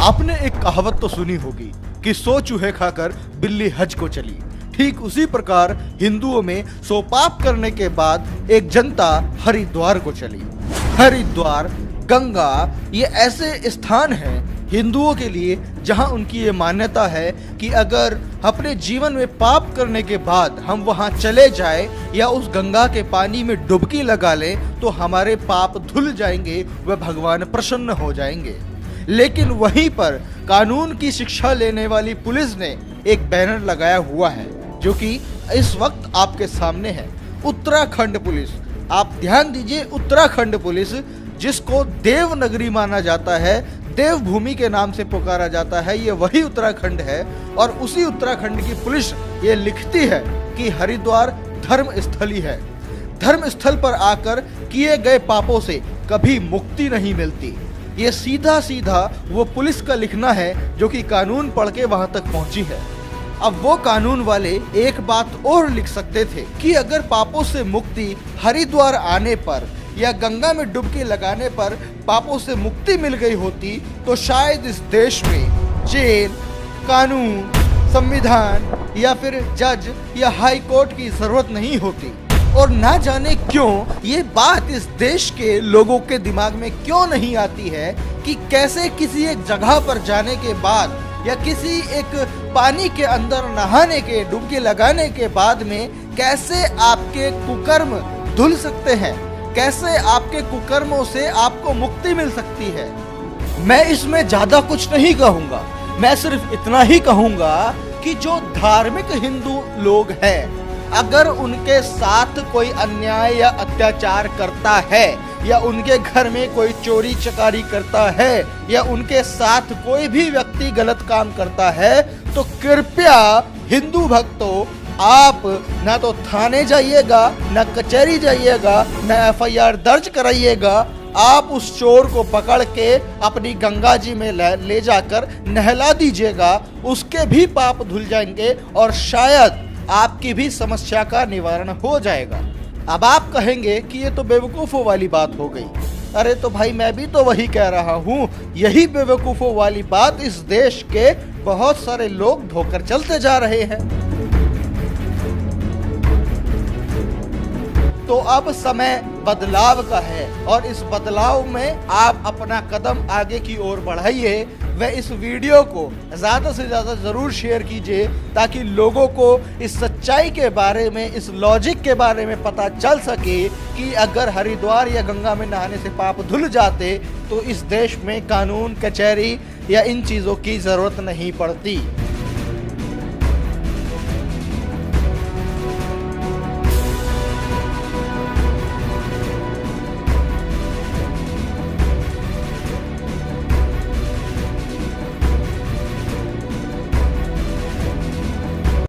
आपने एक कहावत तो सुनी होगी कि 100 चूहे खाकर बिल्ली हज को चली। ठीक उसी प्रकार हिंदुओं में 100 पाप करने के बाद एक जनता हरिद्वार को चली। हरिद्वार, गंगा, ये ऐसे स्थान हैं हिंदुओं के लिए जहां उनकी ये मान्यता है कि अगर अपने जीवन में पाप करने के बाद हम वहां चले जाए या उस गंगा के पानी में डुबकी लगा लें तो हमारे पाप धुल जाएंगे, वह भगवान प्रसन्न हो जाएंगे। लेकिन वहीं पर कानून की शिक्षा लेने वाली पुलिस ने एक बैनर लगाया हुआ है जो कि इस वक्त आपके सामने है। उत्तराखंड पुलिस, आप ध्यान दीजिए, उत्तराखंड पुलिस जिसको देवनगरी माना जाता है, देवभूमि के नाम से पुकारा जाता है, ये वही उत्तराखंड है। और उसी उत्तराखंड की पुलिस ये लिखती है कि हरिद्वार धर्म स्थली है। धर्म स्थल पर आकर किए गए पापों से कभी मुक्ति नहीं मिलती। ये सीधा सीधा वो पुलिस का लिखना है जो कि कानून पढ़ के वहां तक पहुंची है। अब वो कानून वाले एक बात और लिख सकते थे कि अगर पापों से मुक्ति हरिद्वार आने पर या गंगा में डुबकी लगाने पर पापों से मुक्ति मिल गई होती तो शायद इस देश में जेल, कानून, संविधान या फिर जज या हाई कोर्ट की जरूरत नहीं होती। और ना जाने क्यों ये बात इस देश के लोगों के दिमाग में क्यों नहीं आती है कि कैसे किसी एक जगह पर जाने के बाद या किसी एक पानी के अंदर नहाने के, डुबकी लगाने के बाद में कैसे आपके कुकर्म धुल सकते हैं, कैसे आपके कुकर्मों से आपको मुक्ति मिल सकती है। मैं इसमें ज्यादा कुछ नहीं कहूंगा, मैं सिर्फ इतना ही कहूंगा कि जो धार्मिक हिंदू लोग हैं, अगर उनके साथ कोई अन्याय या अत्याचार करता है या उनके घर में कोई चोरी चकारी करता है या उनके साथ कोई भी व्यक्ति गलत काम करता है तो कृपया हिंदू भक्तों, आप ना तो थाने जाइएगा, ना कचहरी जाइएगा, ना एफआईआर दर्ज कराइएगा। आप उस चोर को पकड़ के अपनी गंगा जी में ले जाकर नहला दीजिएगा, उसके भी पाप धुल जाएंगे और शायद आपकी भी समस्या का निवारण हो जाएगा। अब आप कहेंगे कि ये तो बेवकूफ़ों वाली बात हो गई। अरे तो भाई, मैं भी तो वही कह रहा हूँ, यही बेवकूफ़ों वाली बात इस देश के बहुत सारे लोग ढोकर चलते जा रहे हैं। तो अब समय बदलाव का है और इस बदलाव में आप अपना कदम आगे की ओर बढ़ाइए। व इस वीडियो को ज़्यादा से ज़्यादा ज़रूर शेयर कीजिए ताकि लोगों को इस सच्चाई के बारे में, इस लॉजिक के बारे में पता चल सके कि अगर हरिद्वार या गंगा में नहाने से पाप धुल जाते तो इस देश में कानून, कचहरी या इन चीज़ों की ज़रूरत नहीं पड़ती।